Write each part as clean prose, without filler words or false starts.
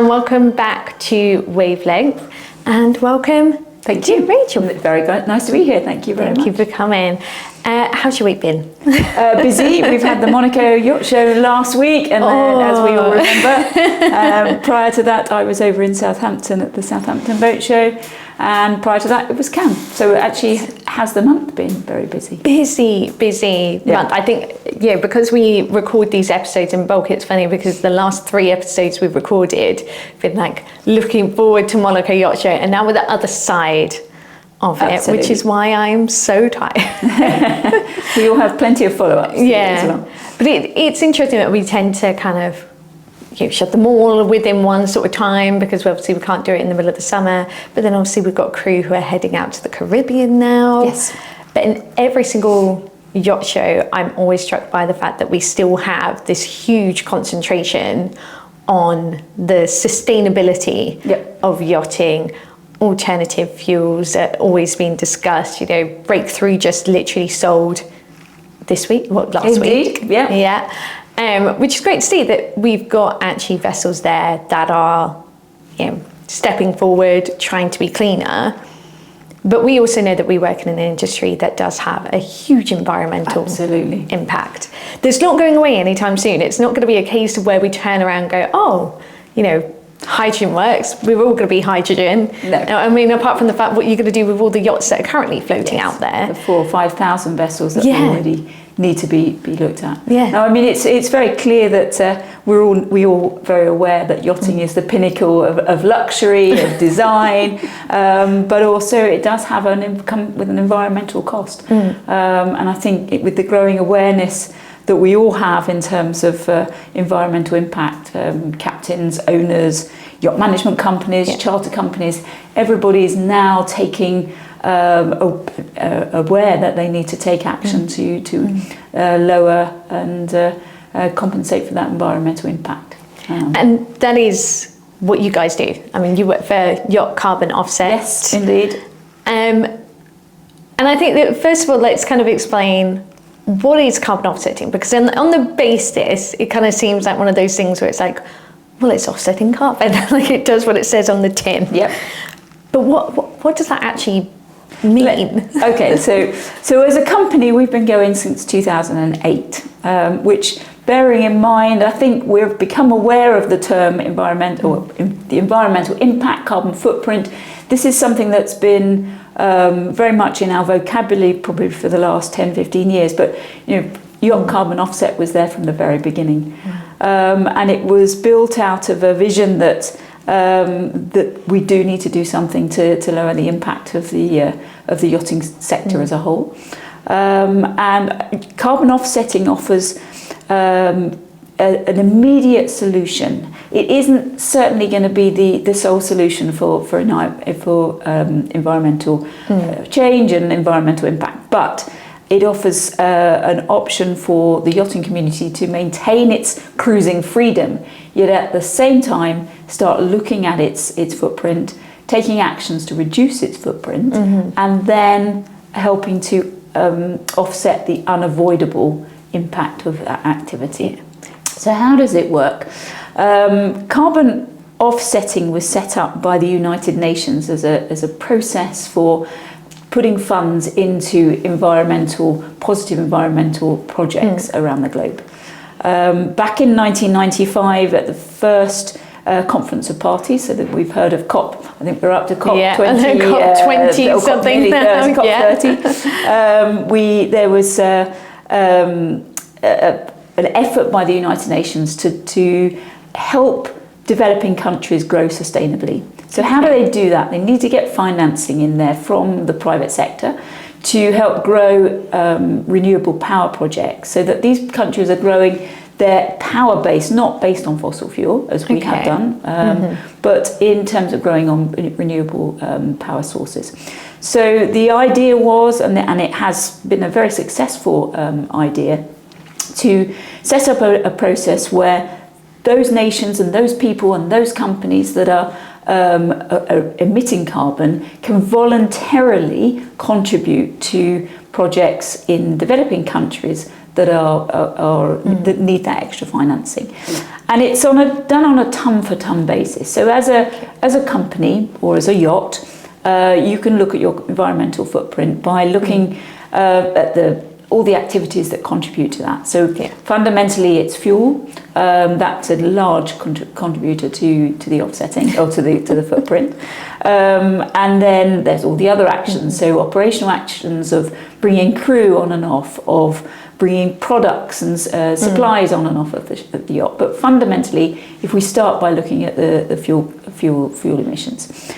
and welcome back to Wavelength, and welcome Thank you, Rachel. Very good. Nice to be here. Thank you very much. Thank you for coming. How's your week been? Busy. We've had the Monaco Yacht Show last week, and then, as we all remember, prior to that, I was over in Southampton at the Southampton Boat Show, and prior to that, it was Cannes. So actually, has the month been very busy? Busy month. I think, because we record these episodes in bulk, it's funny because the last 3 episodes we've recorded, been like looking forward to Monaco Yacht Show, and now we're the other side of it, which is why I'm so tired. We all have plenty of follow-ups. Yeah, as well. But it's interesting that we tend to kind of shut them all within one sort of time, because obviously we can't do it in the middle of the summer, but then obviously we've got crew who are heading out to the Caribbean now. Yes. But in every single yacht show, I'm always struck by the fact that we still have this huge concentration on the sustainability of yachting. Alternative fuels are always being discussed. Breakthrough just literally sold this week, last week. Which is great to see that we've got actually vessels there that are stepping forward, trying to be cleaner. But we also know that we work in an industry that does have a huge environmental impact. That's not going away anytime soon. It's not going to be a case of where we turn around and go, hydrogen works, we're all going to be hydrogen. No. I mean, apart from the fact what you're going to do with all the yachts that are currently floating out there. The 4,000 or 5,000 vessels that already need to be looked at. Yeah. Now, I mean, it's very clear that we're all very aware that yachting is the pinnacle of luxury, of design, but also it does have come with an environmental cost. And I think with the growing awareness that we all have in terms of environmental impact, captains, owners, yacht management companies, charter companies, everybody is now taking aware that they need to take action to lower and compensate for that environmental impact. And that is what you guys do. I mean, you work for Yacht Carbon Offset. Yes, indeed. And I think that first of all, let's kind of explain what is carbon offsetting, because on the basis, it kind of seems like one of those things where it's like, well, it's offsetting carbon, like it does what it says on the tin. Yep. But what does that actually mean? Okay, so as a company, we've been going since 2008, which, bearing in mind, I think we've become aware of the term the environmental impact, carbon footprint. This is something that's been very much in our vocabulary probably for the last 10, 15 years, but Yacht Carbon Offset was there from the very beginning. And it was built out of a vision that we do need to do something to lower the impact of the yachting sector as a whole. And carbon offsetting offers an immediate solution. It isn't certainly going to be the sole solution for environmental change and environmental impact, but it offers an option for the yachting community to maintain its cruising freedom, yet at the same time start looking at its footprint, taking actions to reduce its footprint, and then helping to offset the unavoidable impact of that activity. So how does it work? Carbon offsetting was set up by the United Nations as a process for putting funds into positive environmental projects around the globe. Back in 1995, at the first Conference of Parties, so that we've heard of COP, I think we're up to COP 20. COP 20 something now. COP 30. There was an effort by the United Nations to help developing countries grow sustainably. So how do they do that? They need to get financing in there from the private sector to help grow renewable power projects, so that these countries are growing their power base, not based on fossil fuel, as we have done, but in terms of growing on renewable power sources. So the idea was, and it has been a very successful idea, to set up a process where those nations and those people and those companies that are emitting carbon can voluntarily contribute to projects in developing countries that that need that extra financing. And it's done on a ton for ton basis. So as a company or as a yacht, you can look at your environmental footprint by looking at all the activities that contribute to that. So fundamentally, it's fuel. That's a large contributor to the offsetting or to the footprint. And then there's all the other actions. So operational actions of bringing crew on and off, of bringing products and supplies on and off of the yacht. But fundamentally, if we start by looking at the fuel emissions,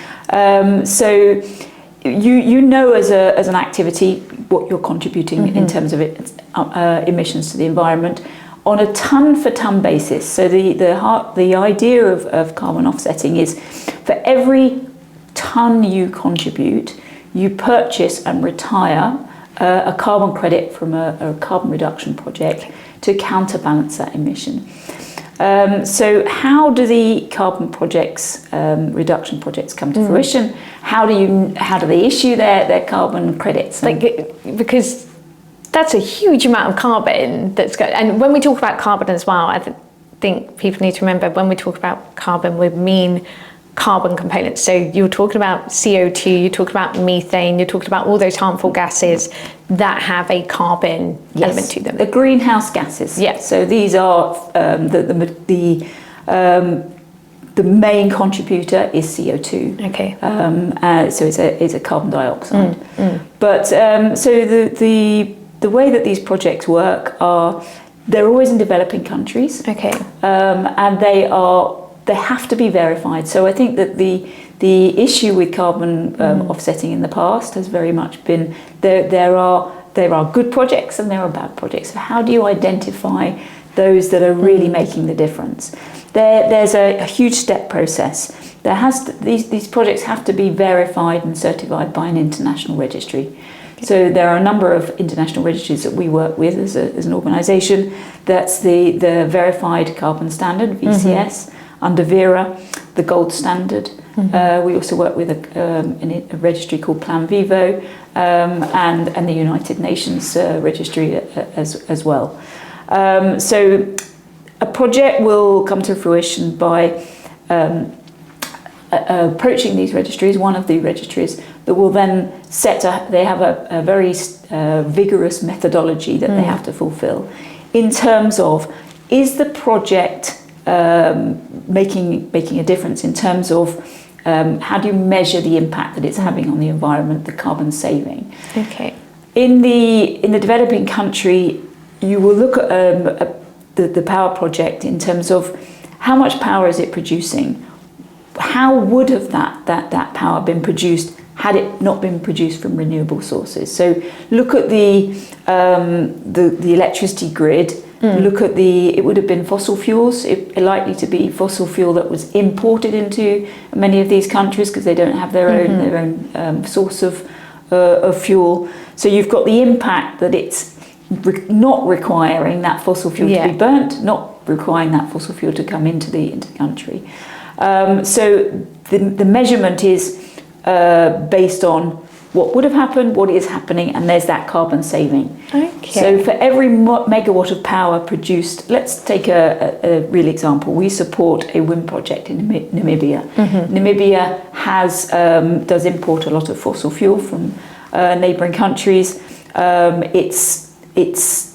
so you know as an activity what you're contributing in terms of emissions to the environment on a ton for ton basis. So the idea of carbon offsetting is for every ton you contribute, you purchase and retire a carbon credit from a carbon reduction project to counterbalance that emission. So how do the carbon projects, reduction projects come to fruition? How do they issue their carbon credits? Because that's a huge amount of carbon that's going. And when we talk about carbon as well, I think people need to remember when we talk about carbon, we mean carbon components. So you're talking about CO2, you're talking about methane, you're talking about all those harmful gases that have a carbon element to them. The greenhouse gases. Yes. So these are the main contributor is CO2. Okay. So it's a carbon dioxide. But so the way that these projects work are they're always in developing countries. Okay. And they have to be verified. So I think that the issue with carbon offsetting in the past has very much been there are good projects and there are bad projects. So how do you identify those that are really making the difference? There's a huge step process. These projects have to be verified and certified by an international registry. So there are a number of international registries that we work with as an organisation. That's the Verified Carbon Standard, VCS, under Vera, the gold standard. We also work with a registry called Plan Vivo and the United Nations registry as well. So a project will come to fruition by approaching these registries, one of the registries that will then they have a very vigorous methodology that they have to fulfill in terms of, is the project making a difference in terms of how do you measure the impact that it's having on the environment, the carbon saving. Okay. In the developing country, you will look at the power project in terms of how much power is it producing. How would have that power been produced had it not been produced from renewable sources? So look at the electricity grid. Look at it would have been fossil fuels. It likely to be fossil fuel that was imported into many of these countries because they don't have their own source of fuel. So you've got the impact that it's not requiring that fossil fuel to be burnt, not requiring that fossil fuel to come into the country. So the measurement is based on what would have happened, what is happening, and there's that carbon saving. Okay. So for every megawatt of power produced, let's take a real example. We support a wind project in Namibia. Namibia does import a lot of fossil fuel from neighbouring countries. It's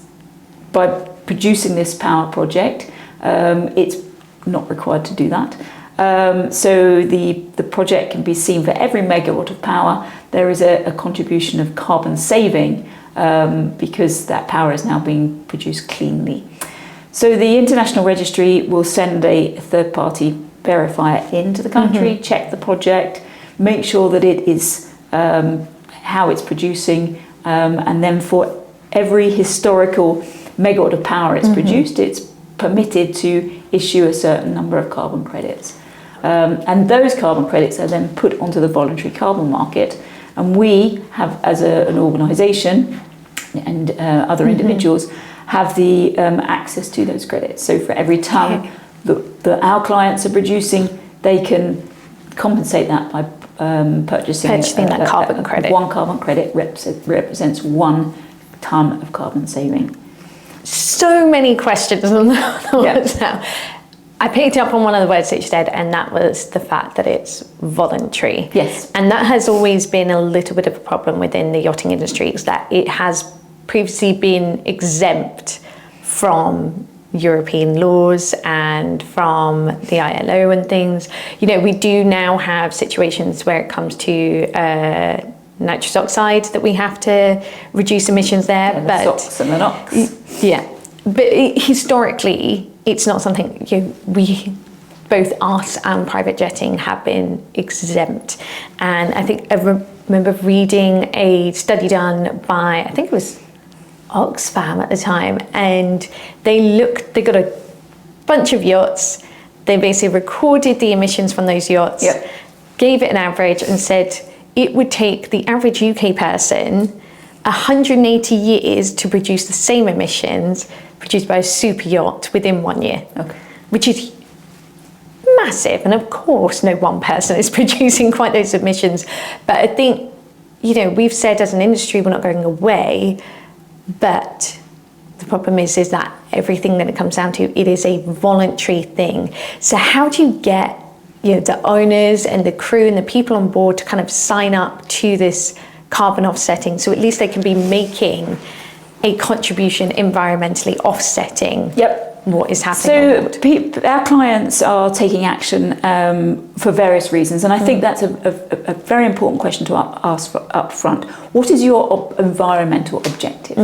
by producing this power project, it's not required to do that. So the project can be seen for every megawatt of power. There is a contribution of carbon saving because that power is now being produced cleanly. So the international registry will send a third-party verifier into the country, check the project, make sure that it is how it's producing, and then for every historical megawatt of power it's produced, it's permitted to issue a certain number of carbon credits. And those carbon credits are then put onto the voluntary carbon market, and we have, as an organisation and other individuals, have the access to those credits. So for every tonne that our clients are producing, they can compensate that by purchasing that carbon credit. One carbon credit represents 1 tonne of carbon saving. So many questions on that now. I picked up on one of the words that you said, and that was the fact that it's voluntary. Yes. And that has always been a little bit of a problem within the yachting industry, is that it has previously been exempt from European laws and from the ILO and things. You know, we do now have situations where it comes to nitrous oxide that we have to reduce emissions there. Yeah, the SOx and the NOx. Yeah. But historically, it's not something we, both us and private jetting, have been exempt. And I think I remember reading a study done by, I think it was Oxfam at the time, and they got a bunch of yachts. They basically recorded the emissions from those yachts, gave it an average, and said it would take the average UK person 180 years to produce the same emissions produced by a super yacht within 1 year, which is massive. And of course, no one person is producing quite those emissions. But I think, we've said as an industry, we're not going away, but the problem is that everything that it comes down to, it is a voluntary thing. So how do you get the owners and the crew and the people on board to kind of sign up to this carbon offsetting, so at least they can be making a contribution environmentally, offsetting what is happening? So our clients are taking action for various reasons, and I think that's a very important question to ask up front. What is your environmental objective?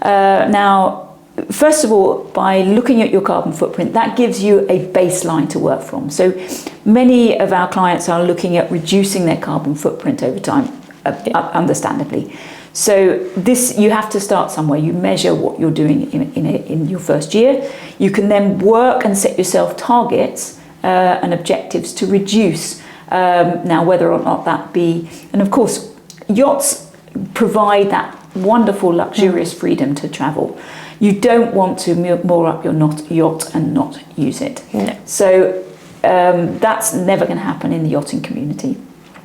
Now, first of all, by looking at your carbon footprint, that gives you a baseline to work from. So many of our clients are looking at reducing their carbon footprint over time, understandably. So you have to start somewhere. You measure what you're doing in your first year. You can then work and set yourself targets and objectives to reduce. Now, whether or not that be, and of course, yachts provide that wonderful, luxurious freedom to travel. You don't want to moor up your yacht and not use it. No. So that's never going to happen in the yachting community.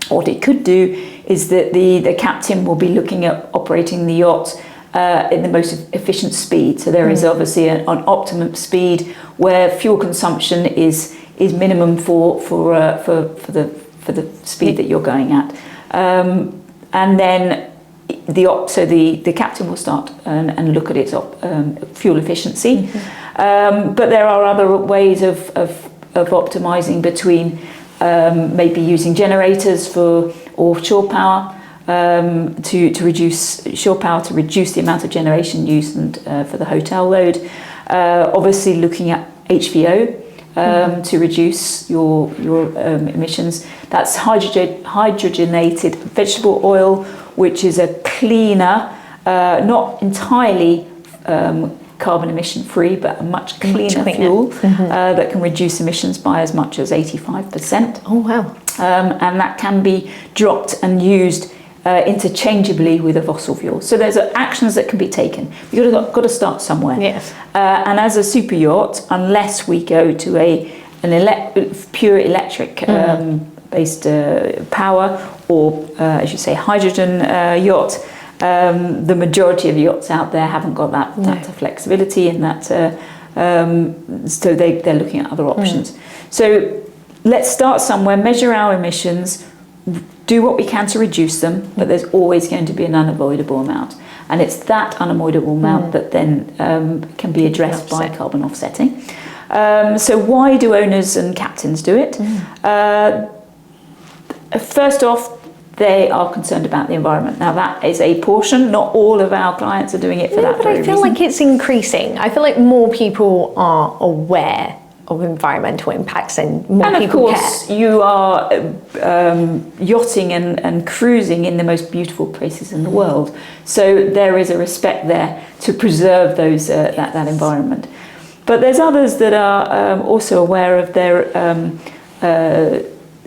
What it could do is that the captain will be looking at operating the yacht in the most efficient speed. So there is obviously an optimum speed where fuel consumption is minimum for the speed that you're going at, and then the captain will start and look at its fuel efficiency. But there are other ways of optimizing between. Maybe using generators for offshore power to reduce shore power, to reduce the amount of generation used and for the hotel load. Obviously looking at HVO to reduce your emissions. That's hydrogenated vegetable oil, which is a cleaner, not entirely carbon emission free, but a much cleaner fuel that can reduce emissions by as much as 85%. Oh wow. And that can be dropped and used interchangeably with a fossil fuel. So there's actions that can be taken. You've got to start somewhere. Yes. And as a super yacht, unless we go to pure electric based power, or as you say, hydrogen yacht, the majority of yachts out there haven't got that flexibility, and that so they're looking at other options. So let's start somewhere, measure our emissions, do what we can to reduce them, but there's always going to be an unavoidable amount, and it's that unavoidable amount that then can be addressed by carbon offsetting. So why do owners and captains do it? First off, they are concerned about the environment. Now that is a portion. Not all of our clients are doing it for that very reason. But I feel like it's increasing. I feel like more people are aware of environmental impacts and more people care. And of course, you are yachting and cruising in the most beautiful places in the world. So there is a respect there to preserve those that environment. But there's others that are also aware of their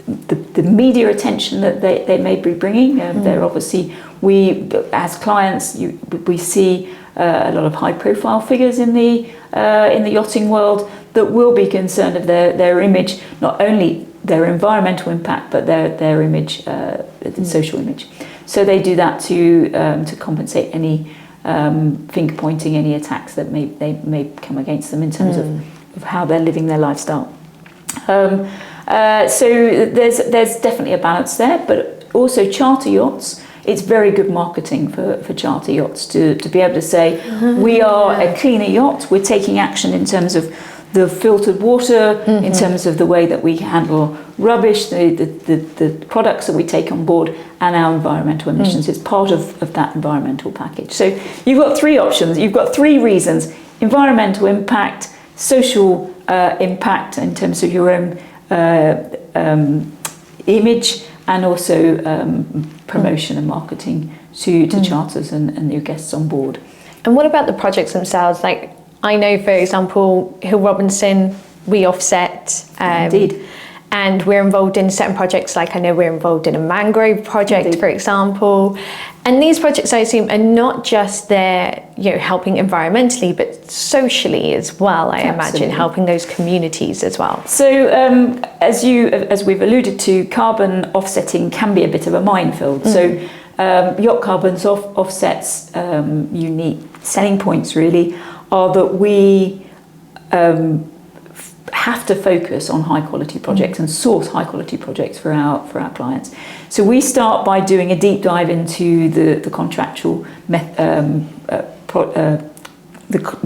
the media attention that they may be bringing. They're obviously, we as clients, we see a lot of high-profile figures in the yachting world that will be concerned of their image, not only their environmental impact, but their image, the social image. So they do that to compensate any finger pointing, any attacks that may come against them in terms of how they're living their lifestyle. So there's definitely a balance there, but also charter yachts. It's very good marketing for charter yachts to be able to say, we are a cleaner yacht, we're taking action in terms of the filtered water, in terms of the way that we handle rubbish, the products that we take on board, and our environmental emissions. It's part of that environmental package. So you've got three options, you've got three reasons: environmental impact, social impact in terms of your own image, and also promotion and marketing to charters and your guests on board. And what about the projects themselves? Like, I know, for example, Hill Robinson, we offset. Indeed. And we're involved in certain projects, like I know we're involved in a mangrove project, Indeed. For example. And these projects, I assume, are not just there, helping environmentally, but socially as well, I imagine, helping those communities as well. So as we've alluded to, carbon offsetting can be a bit of a minefield. So Yacht Carbon Offset's unique selling points really are that we have to focus on high quality projects and source high quality projects for our clients. So we start by doing a deep dive into the contractual the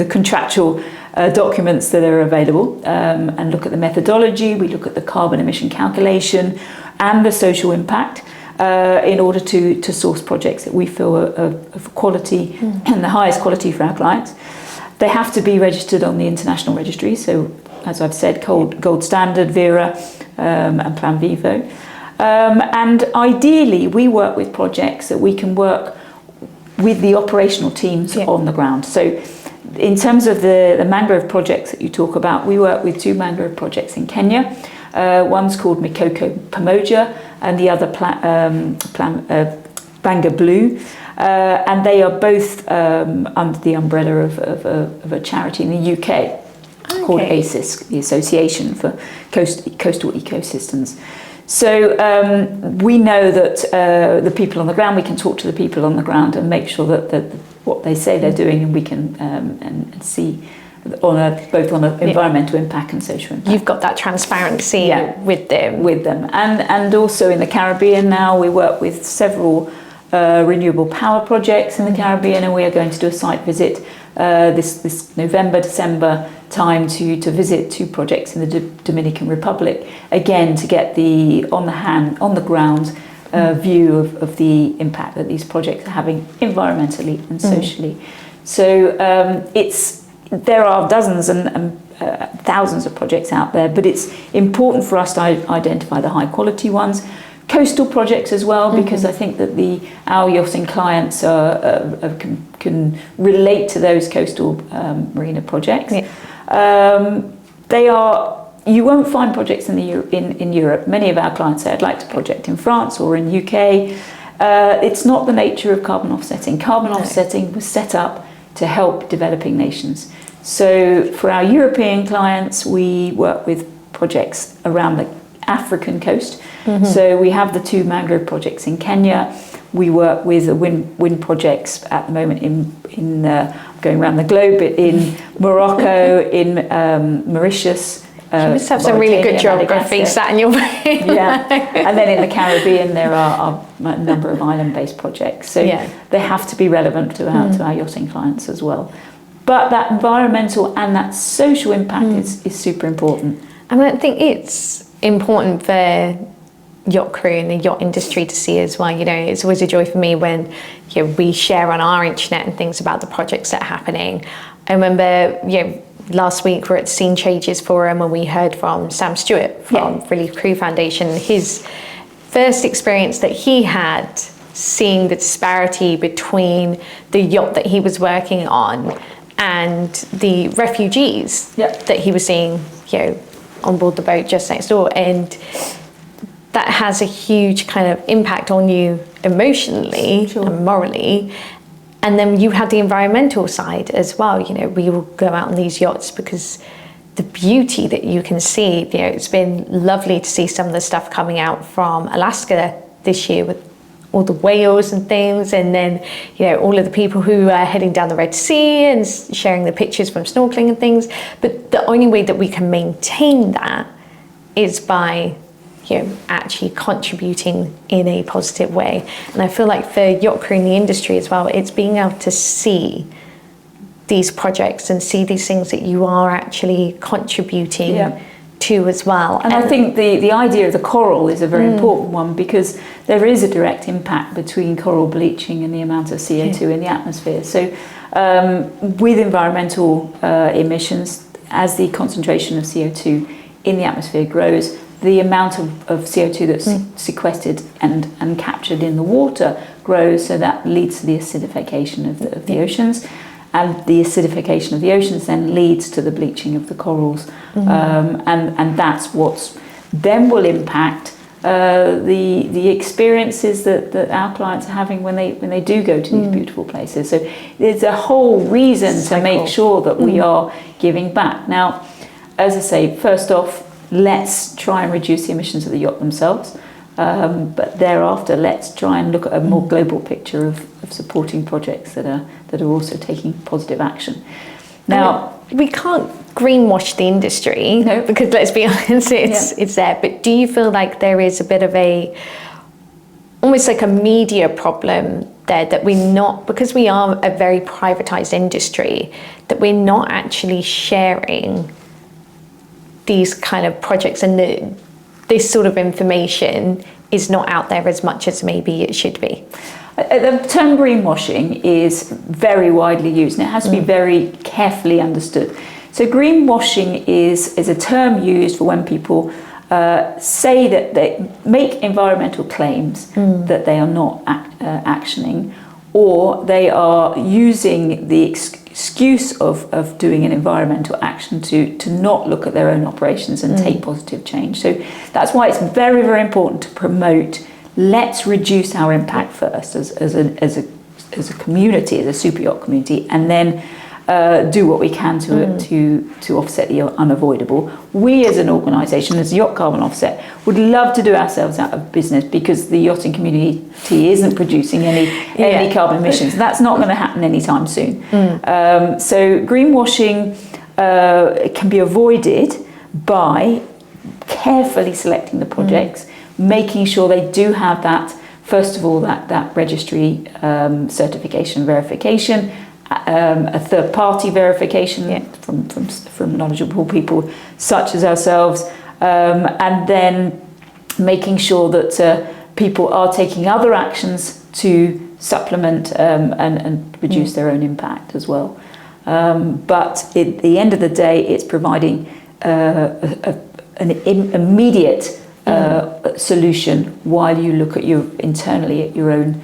contractual documents that are available, and look at the methodology. We look at the carbon emission calculation and the social impact in order to source projects that we feel are of quality and the highest quality for our clients. They have to be registered on the international registry, so as I've said, Gold Standard, Vera, and Plan Vivo. And ideally, we work with projects that we can work with the operational teams on the ground. So in terms of the mangrove projects that you talk about, we work with two mangrove projects in Kenya. One's called Mikoko Pamoja, and the other Banga Blue. And they are both under the umbrella of a charity in the UK called ACES, the Association for Coastal Ecosystems. So we know that the people on the ground, we can talk to the people on the ground and make sure that what they say they're doing, and we can and see both on an environmental impact and social impact. You've got that transparency with them. And also in the Caribbean now, we work with several renewable power projects in the Caribbean, and we are going to do a site visit this November, December time to visit two projects in the Dominican Republic, again to get the on the ground view of the impact that these projects are having environmentally and socially. So there are dozens and thousands of projects out there, but it's important for us to identify the high quality ones. Coastal projects as well, because I think that our yachting clients can relate to those coastal marina projects. You won't find projects in Europe. Many of our clients say, I'd like to project in France or in UK. It's not the nature of carbon offsetting. Carbon offsetting was set up to help developing nations. So for our European clients, we work with projects around the African coast. So we have the two mangrove projects in Kenya. We work with wind projects at the moment in going around the globe, in Morocco, in Mauritius. You must have some really good geography sat in your brain. And then in the Caribbean there are a number of island-based projects. So they have to be relevant to our yachting clients as well. But that environmental and that social impact is super important. And I think it's important for yacht crew and the yacht industry to see as well. It's always a joy for me when we share on our intranet and things about the projects that are happening. I remember last week we're at the Scene Changes Forum and we heard from Sam Stewart from Relief Crew Foundation, his first experience that he had seeing the disparity between the yacht that he was working on and the refugees that he was seeing on board the boat just next door. And that has a huge kind of impact on you emotionally and morally. And then you have the environmental side as well. We will go out on these yachts because the beauty that you can see, it's been lovely to see some of the stuff coming out from Alaska this year with all the whales and things, and then all of the people who are heading down the Red Sea and sharing the pictures from snorkeling and things. But the only way that we can maintain that is by actually contributing in a positive way. And I feel like for yacht crew in the industry as well, it's being able to see these projects and see these things that you are actually contributing to as well. And I think the idea of the coral is a very important one, because there is a direct impact between coral bleaching and the amount of CO2 in the atmosphere. So with environmental emissions, as the concentration of CO2 in the atmosphere grows, the amount of CO2 that's sequestered and captured in the water grows, so that leads to the acidification of the oceans. And the acidification of the oceans then leads to the bleaching of the corals. And that's what then will impact the experiences that our clients are having when they do go to these beautiful places. So there's a whole reason to make sure that we are giving back. Now, as I say, first off, let's try and reduce the emissions of the yacht themselves. But thereafter, let's try and look at a more global picture of supporting projects that are also taking positive action. Now, we can't greenwash the industry, because let's be honest, it's there. But do you feel like there is a bit of almost like a media problem there, that we're not, because we are a very privatized industry, that we're not actually sharing these kind of projects, and this sort of information is not out there as much as maybe it should be? The term greenwashing is very widely used, and it has to be very carefully understood. So greenwashing is a term used for when people say that they make environmental claims that they are not actioning, or they are using the excuse of doing an environmental action to not look at their own operations and take positive change. So that's why it's very, very important to promote, let's reduce our impact first as a community, as a super yacht community, and then do what we can to offset the unavoidable. We as an organisation, as Yacht Carbon Offset, would love to do ourselves out of business, because the yachting community isn't producing any carbon emissions. That's not going to happen anytime soon. So greenwashing can be avoided by carefully selecting the projects, making sure they do have that, first of all, that registry certification verification, a third-party verification from knowledgeable people such as ourselves, and then making sure that people are taking other actions to supplement and reduce their own impact as well. But at the end of the day, it's providing an immediate solution while you look at internally at your own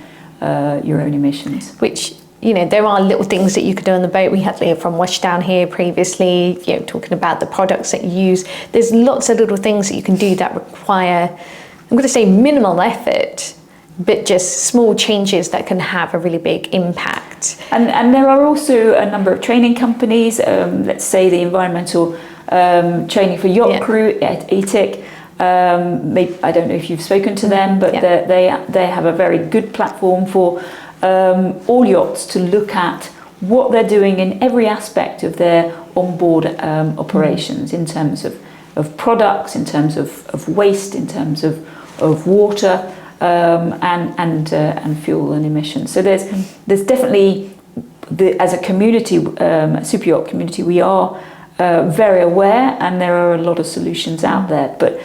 emissions. Which, there are little things that you could do on the boat. We had Leah from Washdown here previously, talking about the products that you use. There's lots of little things that you can do that require, I'm going to say, minimal effort, but just small changes that can have a really big impact. And there are also a number of training companies, let's say the environmental training for yacht crew at ETIC. I don't know if you've spoken to them, but they have a very good platform for all yachts to look at what they're doing in every aspect of their onboard operations, in terms of products, in terms of waste, in terms of water, and fuel and emissions. So there's definitely, as a community, super yacht community, we are very aware, and there are a lot of solutions out there, but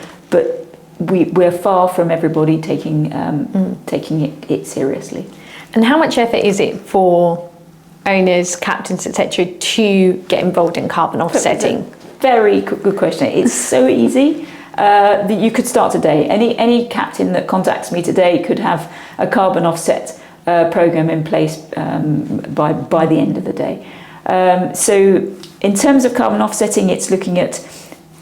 we're far from everybody taking it seriously. And how much effort is it for owners, captains, etc., to get involved in carbon offsetting? Very good question. It's so easy that you could start today. Any captain that contacts me today could have a carbon offset program in place by the end of the day. So in terms of carbon offsetting, it's looking at,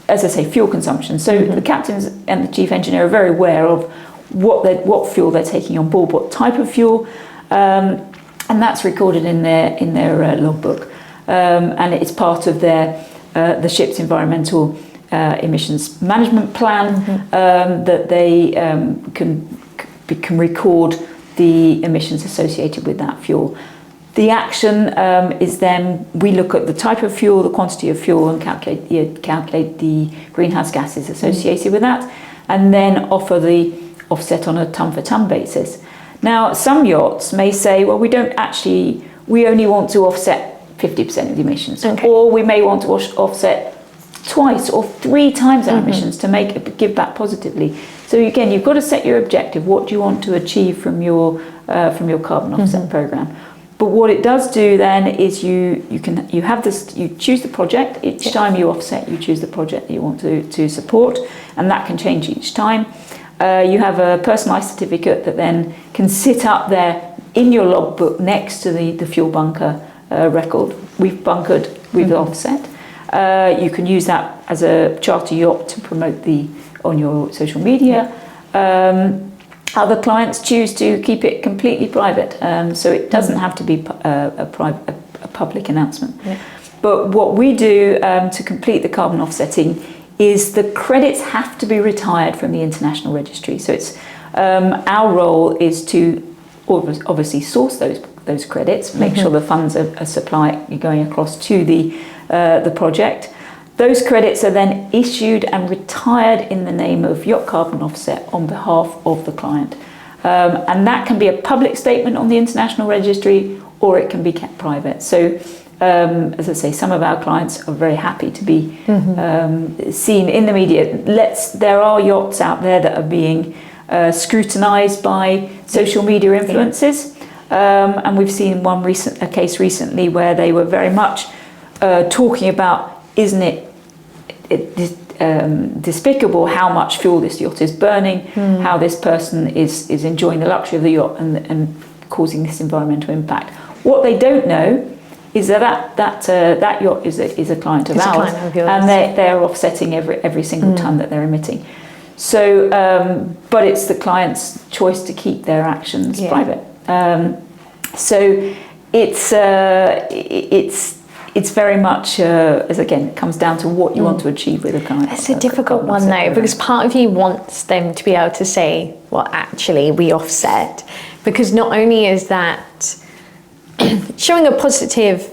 as I say, fuel consumption. So the captains and the chief engineer are very aware of what fuel they're taking on board, what type of fuel, and that's recorded in their logbook, and it's part of the ship's environmental emissions management plan, that they can record the emissions associated with that fuel. The action is then we look at the type of fuel, the quantity of fuel, and calculate the greenhouse gases associated with that, and then offer the offset on a ton for ton basis. Now, some yachts may say, well, we only want to offset 50% of the emissions, or we may want to offset twice or 3 times our emissions to give back positively. So again, you've got to set your objective. What do you want to achieve from your carbon offset program? But what it does do then is you choose the project. Each time you offset, you choose the project that you want to support, and that can change each time. You have a personalised certificate that then can sit up there in your logbook next to the fuel bunker record. We've bunkered, we've offset. You can use that as a charter yacht to promote on your social media. Other clients choose to keep it completely private, so it doesn't have to be a public announcement. Yeah. But what we do to complete the carbon offsetting is the credits have to be retired from the international registry. So it's our role is to obviously source those credits, make sure the funds are going across to the project. Those credits are then issued and retired in the name of Yacht Carbon Offset on behalf of the client. And that can be a public statement on the international registry, or it can be kept private. So, as I say, some of our clients are very happy to be seen in the media. There are yachts out there that are being scrutinised by social media influencers. And we've seen a case recently where they were very much talking about, isn't it despicable how much fuel this yacht is burning, how this person is enjoying the luxury of the yacht and causing this environmental impact. What they don't know is that yacht is a client of ours, and they're offsetting every single ton that they're emitting. So, but it's the client's choice to keep their actions private. So it's very much, as again, it comes down to what you want to achieve with a client. It's a difficult one though, because part of you wants them to be able to say, well, actually, we offset. Because not only is that showing a positive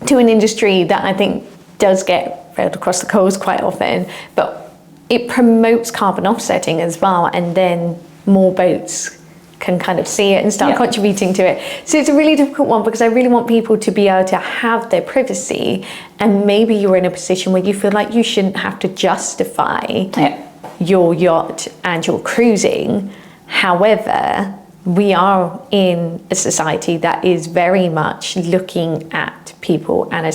to an industry that I think does get railed across the coals quite often, but it promotes carbon offsetting as well, and then more boats can kind of see it and start contributing to it. So it's a really difficult one, because I really want people to be able to have their privacy, and maybe you're in a position where you feel like you shouldn't have to justify your yacht and your cruising. However, we are in a society that is very much looking at people and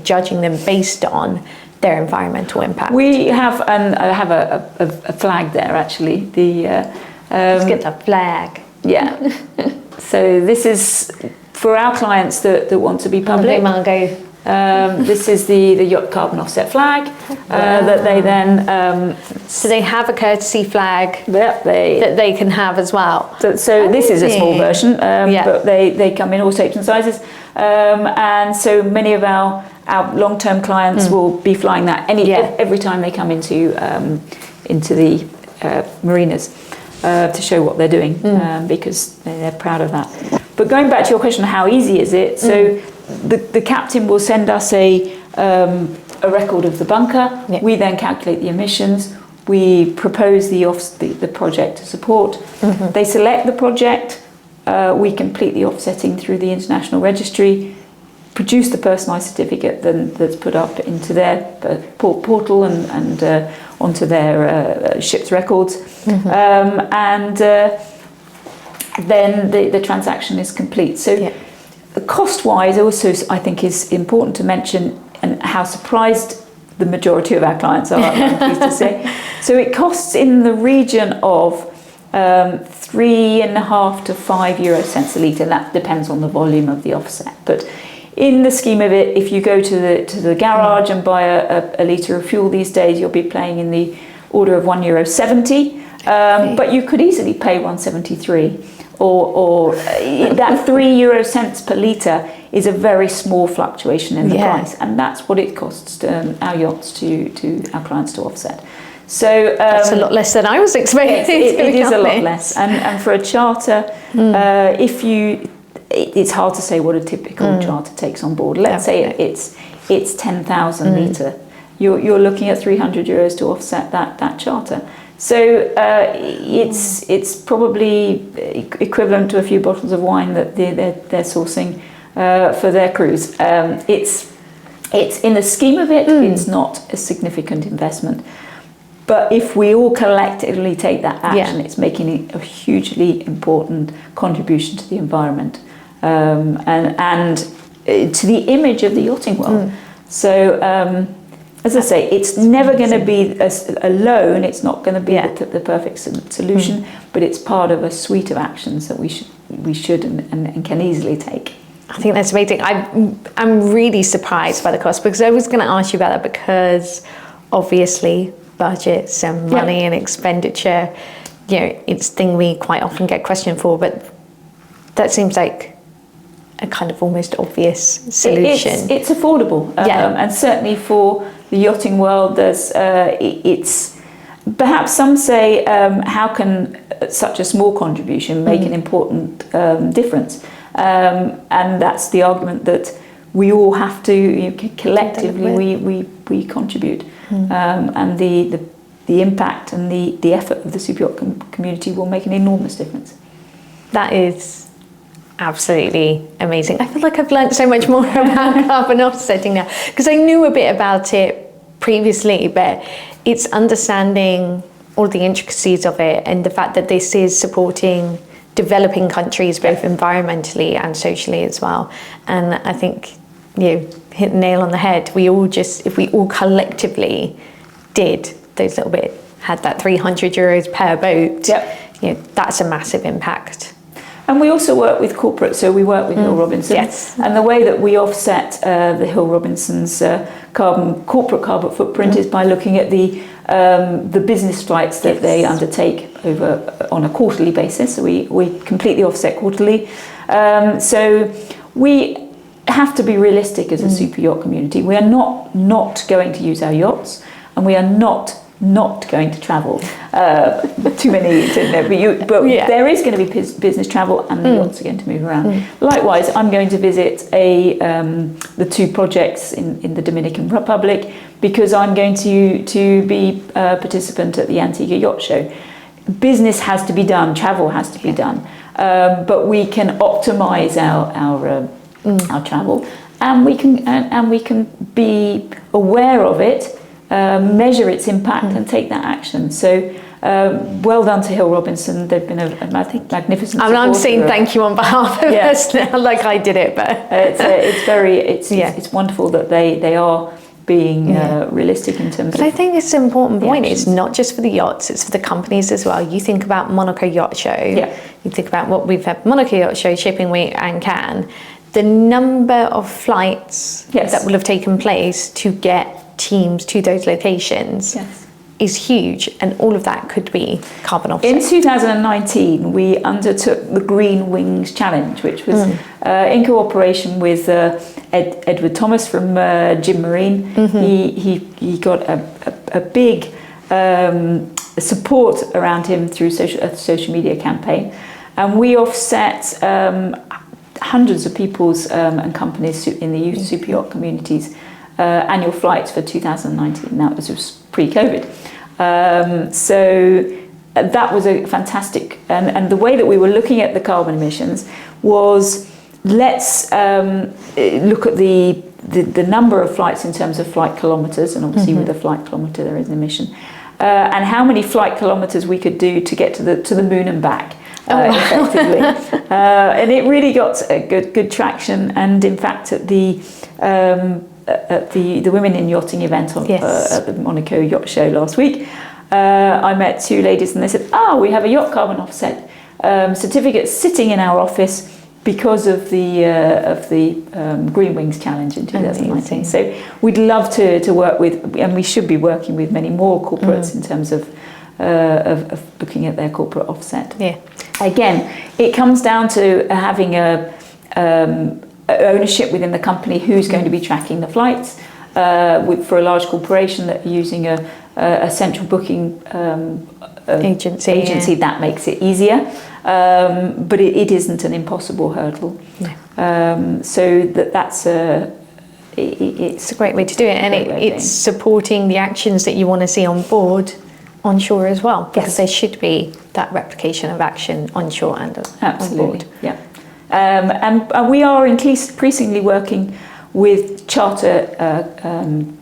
judging them based on their environmental impact. We have, and I have a flag there actually. Let's get the flag. Yeah. So this is for our clients that want to be public. Margot. This is the Yacht Carbon Offset flag that they then... so they have a courtesy flag that they can have as well. So this is a small version, but they come in all shapes and sizes. And so many of our long-term clients will be flying that every time they come into the marinas. To show what they're doing, because they're proud of that. But going back to your question, how easy is it? So the captain will send us a record of the bunker. Yeah. We then calculate the emissions. We propose the project to support. They select the project. We complete the offsetting through the international registry, produce the personalised certificate that's put up into their portal and onto their ship's records, and then the transaction is complete. So cost-wise also, I think, is important to mention, and how surprised the majority of our clients are, I'm pleased to say. So it costs in the region of 3.5 to 5 euro cents a litre, and that depends on the volume of the offset. But in the scheme of it, if you go to the garage and buy a litre of fuel these days, you'll be paying in the order of €1.70. But you could easily pay 1.73, or that 3 euro cents per litre is a very small fluctuation in the price, and that's what it costs our yachts to our clients to offset. So that's a lot less than I was expecting. It is a lot less, and for a charter, if you it's hard to say what a typical charter takes on board. Let's say it's 10,000 litre. You're looking at €300 to offset that charter. So it's probably equivalent to a few bottles of wine that they're sourcing for their cruise. It's in the scheme of it, it's not a significant investment. But if we all collectively take that action, it's making a hugely important contribution to the environment and to the image of the yachting world. So, as I say, it's never going to be alone. It's not going to be the perfect solution, but it's part of a suite of actions that we should and can easily take. I think that's amazing. I'm really surprised by the cost, because I was going to ask you about that, because obviously budgets and money and expenditure, it's a thing we quite often get questioned for, but that seems like a kind of almost obvious solution. It's affordable, and certainly for the yachting world, it's perhaps some say, how can such a small contribution make an important difference? And that's the argument that we all have to collectively we contribute, and the impact and the effort of the super yacht community will make an enormous difference. That is absolutely amazing. I feel like I've learned so much more about carbon offsetting now, because I knew a bit about it previously, but it's understanding all the intricacies of it and the fact that this is supporting developing countries both environmentally and socially as well. And I think you hit the nail on the head. If we all collectively did those little bit, had that €300 per boat, that's a massive impact. And we also work with corporate, so we work with Hill Robinson. Yes. And the way that we offset the Hill Robinson's corporate carbon footprint is by looking at the business flights that they undertake on a quarterly basis. So we completely offset quarterly. So we have to be realistic as a super yacht community. We are not going to use our yachts, and we are not going to travel too many, but there is going to be business travel, and the yachts are going to move around. Likewise, I'm going to visit the two projects in the Dominican Republic, because I'm going to be a participant at the Antigua Yacht Show. Business has to be done, travel has to be done, but we can optimize our travel, and we can be aware of it, measure its impact, and take that action. So well done to Hill Robinson. They've been a magnificent supporter. I'm saying thank you on behalf of us now, like I did it, but it's wonderful that they are being realistic in terms of. But I think it's an important point. It's not just for the yachts, it's for the companies as well. You think about Monaco Yacht Show, you think about what we've had, Monaco Yacht Show, Shipping Week and Cannes, the number of flights that will have taken place to get teams to those locations is huge, and all of that could be carbon offset. In 2019, we undertook the Green Wings Challenge, which was in cooperation with Edward Thomas from Jim Marine. He got a big support around him through a social media campaign, and we offset hundreds of people's and companies in the super yacht communities annual flights for 2019. Now, this was pre-COVID. So that was a fantastic, and the way that we were looking at the carbon emissions was, let's look at the number of flights in terms of flight kilometres, and obviously with a flight kilometre there is an emission, and how many flight kilometres we could do to get to the moon and back. Effectively, and it really got a good traction. And in fact, at the Women in Yachting event at the Monaco Yacht Show last week, I met two ladies, and they said, we have a Yacht Carbon Offset certificate sitting in our office because of the Green Wings Challenge in 2019. So we'd love to work with, and we should be working with many more corporates in terms of looking at their corporate offset. Again, it comes down to having a ownership within the company who's going to be tracking the flights. For a large corporation that are using a central booking agency, that makes it easier. but it isn't an impossible hurdle. No. So that's it's a great way to do it, and it's supporting the actions that you want to see on board onshore as well, because there should be that replication of action onshore and on board. Yeah. And we are increasingly working with charter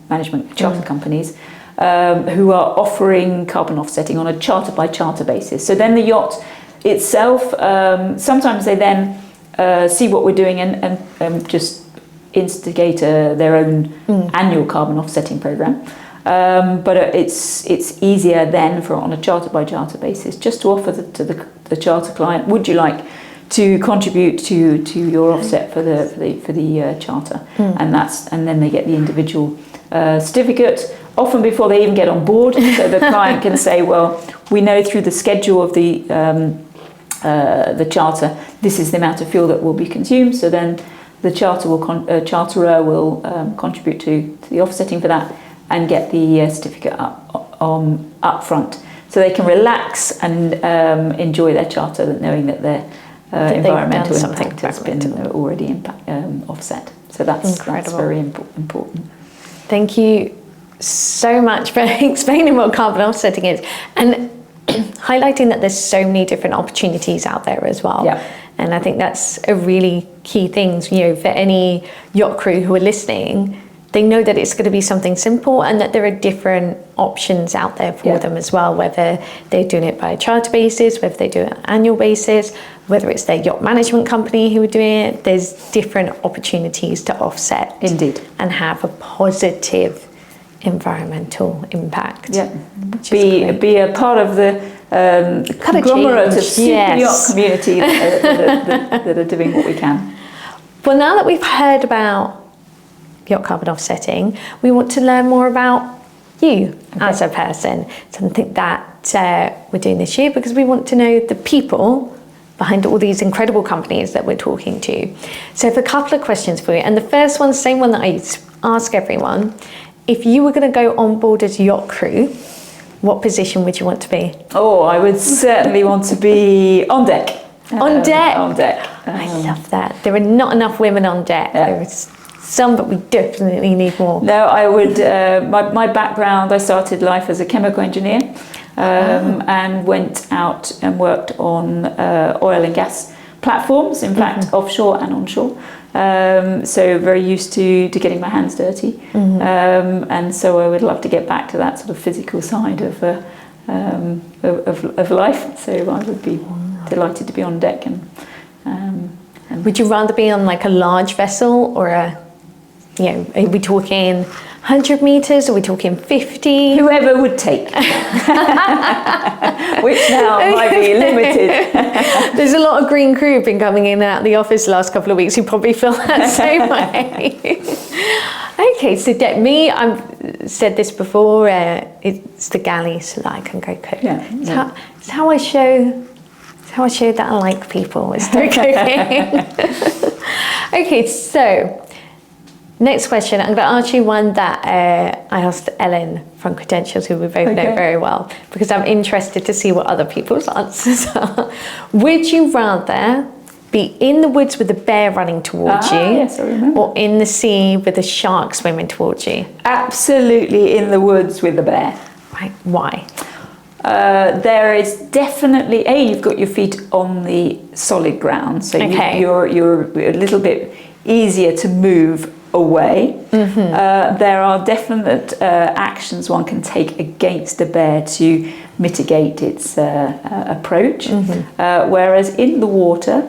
management, charter companies who are offering carbon offsetting on a charter by charter basis. So then the yacht itself, sometimes they then see what we're doing and just instigate their own annual carbon offsetting program. But it's easier then for on a charter by charter basis just to offer to the charter client, would you like to contribute to your offset for the charter, and then they get the individual certificate often before they even get on board. So the client can say, well, we know through the schedule of the charter, this is the amount of fuel that will be consumed. So then the charterer will contribute to the offsetting for that and get the certificate up front, so they can relax and enjoy their charter, knowing that their environmental impact has been already offset. So that's very important. Thank you so much for explaining what carbon offsetting is and highlighting that there's so many different opportunities out there as well. Yeah. And I think that's a really key thing, for any yacht crew who are listening. They know that it's going to be something simple and that there are different options out there for them as well, whether they're doing it by a charter basis, whether they do it on an annual basis, whether it's their yacht management company who are doing it. There's different opportunities to offset. Indeed. And have a positive environtal impact. Yeah. Be a part of the conglomerate of super yacht community that are doing what we can. Well, now that we've heard about yacht carbon offsetting, we want to learn more about you as a person. Something that we're doing this year because we want to know the people behind all these incredible companies that we're talking to. So I have a couple of questions for you. And the first one, same one that I ask everyone. If you were going to go on board as yacht crew, what position would you want to be? Oh, I would certainly want to be on deck. On deck? On deck. I love that. There are not enough women on deck. Yeah. There's some, but we definitely need more. No, I would, my background, I started life as a chemical engineer and went out and worked on oil and gas platforms, in fact, offshore and onshore. So very used to getting my hands dirty. And so I would love to get back to that sort of physical side of life. So I would be delighted to be on deck. And would you rather be on like a large vessel or are we talking 100 meters? Are we talking 50? Whoever would take. Which now might be limited. There's a lot of green crew been coming in and out of the office the last couple of weeks who probably feel that same way. Okay, so I've said this before, it's the galley so that I can go cook. Yeah, it's how I show that I like people, is through cooking. Okay, so next question, I'm going to ask you one that I asked Ellen from Credentials, who we both know very well, because I'm interested to see what other people's answers are. Would you rather be in the woods with a bear running towards you, yes, I remember, or in the sea with a shark swimming towards you? Absolutely in the woods with the bear. Right, why? There is definitely, you've got your feet on the solid ground, so you're a little bit easier to move away. There are definite actions one can take against a bear to mitigate its approach, whereas in the water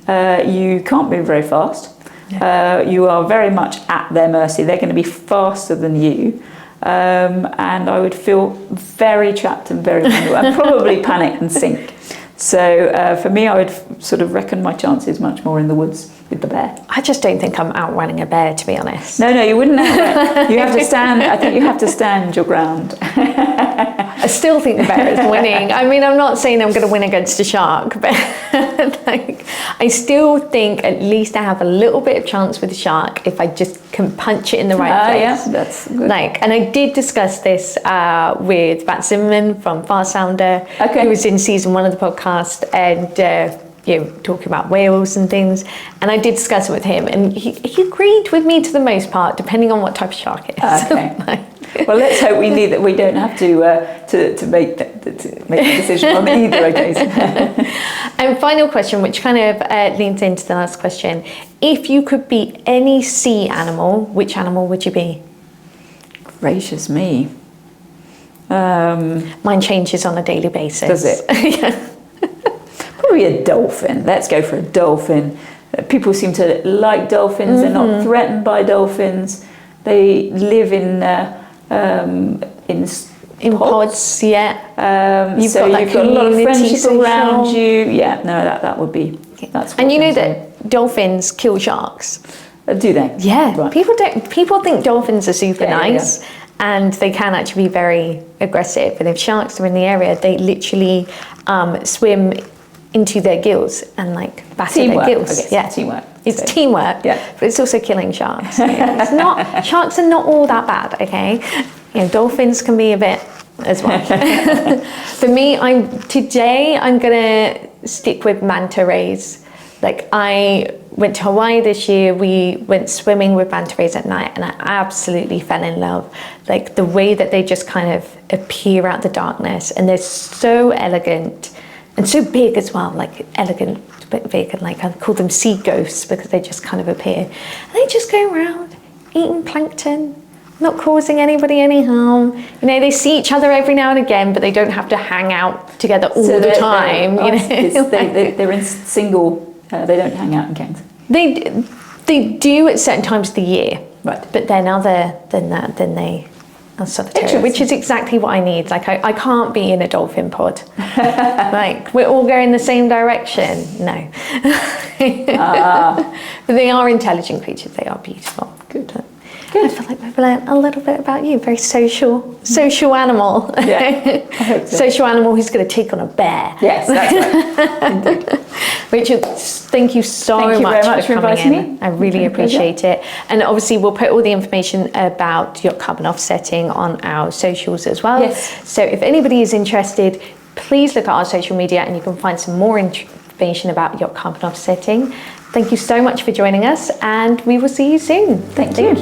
you can't move very fast. You are very much at their mercy. They're going to be faster than you, and I would feel very trapped and very vulnerable and probably panic and sink. So for me, I would sort of reckon my chances much more in the woods with the bear. I just don't think I'm outrunning a bear, to be honest. No, you wouldn't outrun. You have to stand. I think you have to stand your ground. I still think the bear is winning. I mean, I'm not saying I'm going to win against a shark, but Like, I still think at least I have a little bit of chance with a shark if I just can punch it in the right place. Yeah, that's good. Like, and I did discuss this with Matt Zimmerman from Far Sounder, Okay. who was in season 1 of the podcast, and talking about whales and things. And I did discuss it with him, and he agreed with me to the most part, depending on what type of shark it is. Okay. Well, let's hope we don't have to make the decision on either occasion. And final question, which kind of leans into the last question. If you could be any sea animal, which animal would you be? Gracious me. Mine changes on a daily basis. Does it? Yeah. Probably a dolphin. Let's go for a dolphin. People seem to like dolphins. They're not threatened by dolphins. They live in pods, yeah. You've got a lot of friendship around you. Yeah, no, that would be. That's. And you know that dolphins kill sharks. Do they? Yeah. Right. People think dolphins are super nice. Yeah. And they can actually be very aggressive. And if sharks are in the area, they literally swim into their gills and like batter Teamwork, their gills. I guess. Yeah, Teamwork. It's teamwork. Yeah. But it's also killing sharks. It's not. Sharks are not all that bad. Okay. Dolphins can be a bit as well. For me, I'm gonna stick with manta rays. Like, I went to Hawaii this year, we went swimming with manta rays at night, and I absolutely fell in love. Like, the way that they just kind of appear out the darkness, and they're so elegant and so big as well, like elegant but big, and like I call them sea ghosts because they just kind of appear. And they just go around eating plankton, not causing anybody any harm. They see each other every now and again, but they don't have to hang out together all the time. They're in single. They don't hang out in gangs. They do at certain times of the year, right? But then other than that, then they are solitary, which is exactly what I need. Like, I can't be in a dolphin pod. Like, we're all going the same direction. No. But they are intelligent creatures. They are beautiful. Good. I feel like we've learned a little bit about you. Very social animal. Yeah, I hope so. Social animal who's going to take on a bear. Yes, that's right. Indeed. Richard, thank you so much for inviting coming in. I really appreciate it. And obviously we'll put all the information about yacht carbon offsetting on our socials as well. Yes. So if anybody is interested, please look at our social media and you can find some more information about yacht carbon offsetting. Thank you so much for joining us, and we will see you soon. Thank you.